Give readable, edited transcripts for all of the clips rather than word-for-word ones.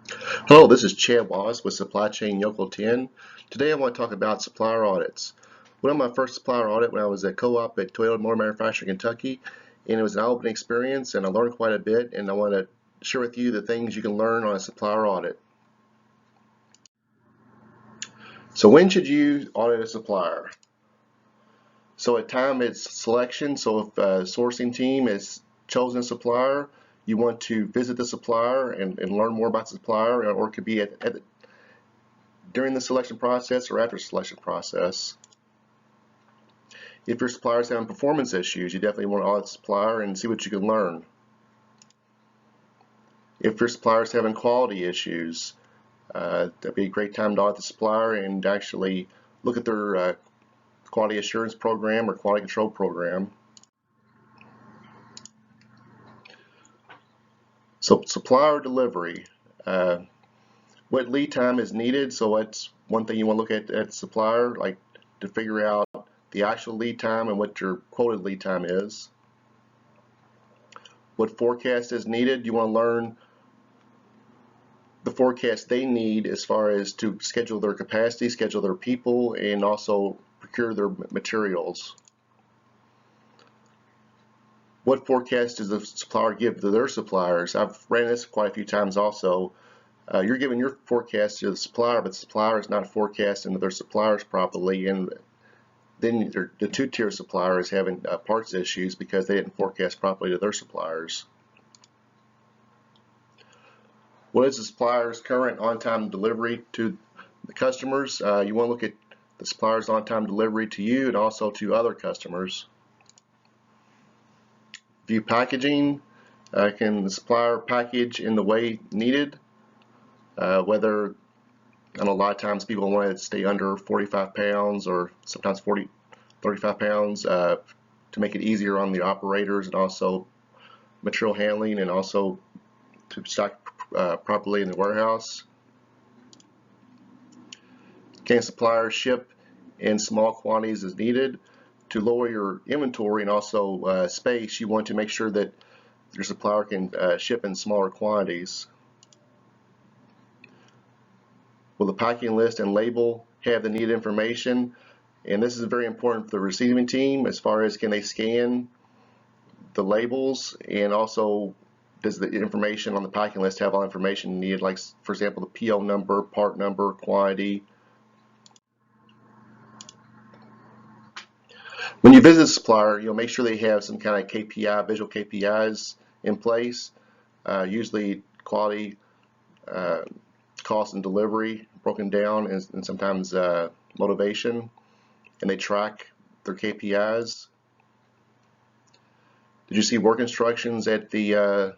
Hello, this is Chad Wallace with Supply Chain Yokoten. Today I want to talk about supplier audits. One of my first supplier audit when I was at co-op at Toyota Motor Manufacturing Kentucky, and it was an eye-opening experience and I learned quite a bit, and I want to share with you the things you can learn on a supplier audit. So when should you audit a supplier? So at time it's selection, so if a sourcing team has chosen a supplier, you want to visit the supplier and learn more about the supplier, or it could be during the selection process or after selection process. If your supplier is having performance issues, you definitely want to audit the supplier and see what you can learn. If your supplier is having quality issues, that'd be a great time to audit the supplier and actually look at their quality assurance program or quality control program. So supplier delivery, what lead time is needed. So that's one thing you want to look at supplier, like to figure out the actual lead time and what your quoted lead time is. What forecast is needed. You want to learn the forecast they need as far as to schedule their capacity, schedule their people, and also procure their materials. What forecast does the supplier give to their suppliers? I've ran this quite a few times also. You're giving your forecast to the supplier, but the supplier is not forecasting to their suppliers properly, and then the two-tier supplier is having parts issues because they didn't forecast properly to their suppliers. What is the supplier's current on-time delivery to the customers? You want to look at the supplier's on-time delivery to you and also to other customers. View packaging. Can the supplier package in the way needed? Whether, I know a lot of times people want to stay under 45 pounds or sometimes 35 pounds to make it easier on the operators and also material handling and also to stock properly in the warehouse. Can suppliers ship in small quantities as needed? To lower your inventory and also space, you want to make sure that your supplier can ship in smaller quantities. Will the packing list and label have the needed information? And this is very important for the receiving team as far as can they scan the labels, and also does the information on the packing list have all information needed, like for example the PO number, part number, quantity. When you visit a supplier, you'll make sure they have some kind of KPI, visual KPIs in place, usually quality, cost and delivery broken down, and sometimes motivation, and they track their KPIs. Did you see work instructions at the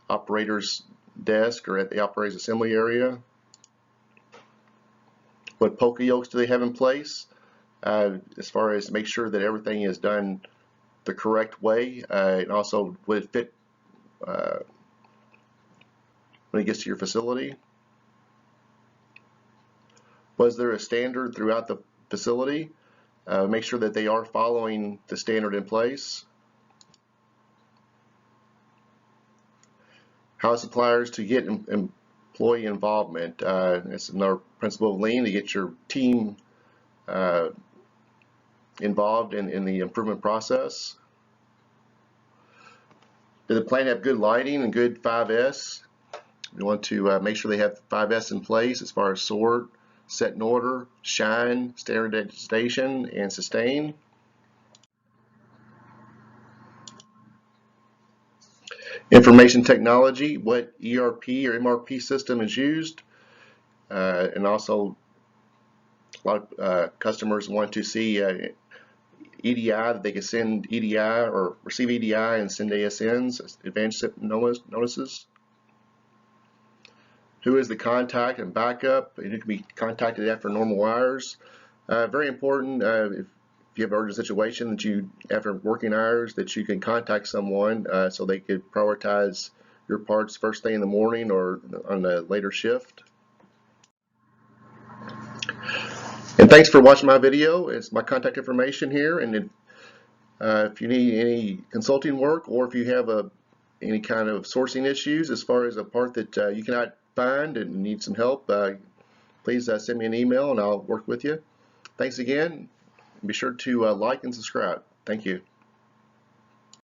operator's desk or at the operator's assembly area? What poker yokes do they have in place as far as make sure that everything is done the correct way, and also would it fit when it gets to your facility? Was there a standard throughout the facility? Make sure that they are following the standard in place. How suppliers to get employee involvement. It's another principle of lean, to get your team involved in the improvement process. Did the plant have good lighting and good 5S? You want to make sure they have 5S in place as far as sort, set in order, shine, standardization, and sustain. Information technology, what ERP or MRP system is used, and also a lot of customers want to see EDI, that they can send EDI or receive EDI and send ASNs, advanced notices. Who is the contact and backup, and who can be contacted after normal hours. Very important if you have an urgent situation that you, after working hours, that you can contact someone so they could prioritize your parts first thing in the morning or on a later shift. And thanks for watching my video. It's my contact information here, and if you need any consulting work, or if you have any kind of sourcing issues as far as a part that you cannot find and need some help, please send me an email and I'll work with you. Thanks again. Be sure to like and subscribe. Thank you.